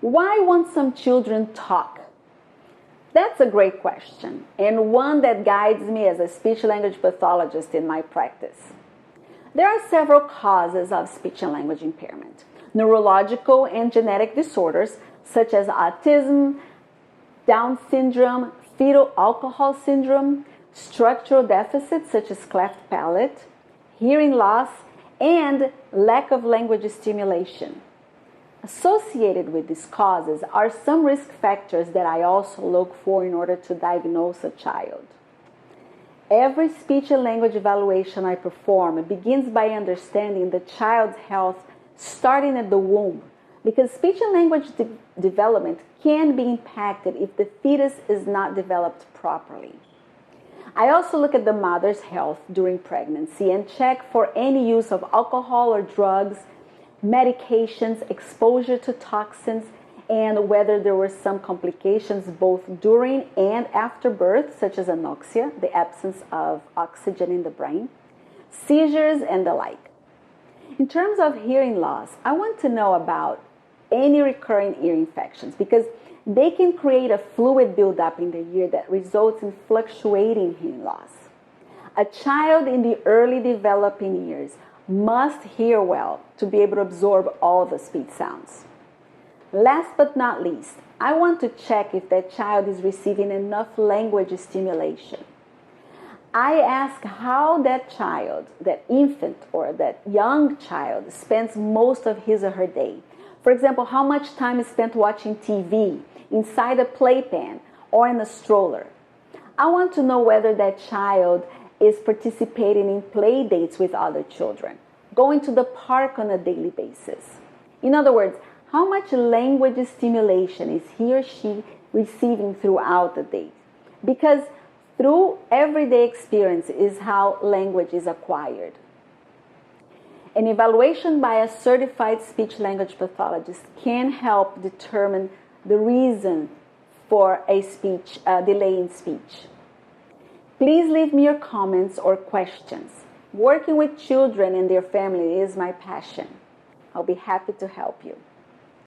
Why won't some children talk? That's a great question, and one that guides me as a speech-language pathologist in my practice. There are several causes of speech and language impairment. Neurological and genetic disorders such as autism, Down syndrome, fetal alcohol syndrome, structural deficits such as cleft palate, hearing loss, and lack of language stimulation. Associated with these causes are some risk factors that I also look for in order to diagnose a child. Every speech and language evaluation I perform begins by understanding the child's health starting at the womb, because speech and language development can be impacted if the fetus is not developed properly. I also look at the mother's health during pregnancy and check for any use of alcohol or drugs, medications, exposure to toxins, and whether there were some complications both during and after birth, such as anoxia, the absence of oxygen in the brain, seizures, and the like. In terms of hearing loss, I want to know about any recurring ear infections because they can create a fluid buildup in the ear that results in fluctuating hearing loss. A child in the early developing years must hear well to be able to absorb all the speech sounds. Last but not least, I want to check if that child is receiving enough language stimulation. I ask how that child, that infant or that young child spends most of his or her day. For example, how much time is spent watching TV, inside a playpen, or in a stroller. I want to know whether that child is participating in play dates with other children, going to the park on a daily basis. In other words, how much language stimulation is he or she receiving throughout the day? Because through everyday experience is how language is acquired. An evaluation by a certified speech-language pathologist can help determine the reason for a delay in speech. Please leave me your comments or questions. Working with children and their family is my passion. I'll be happy to help you.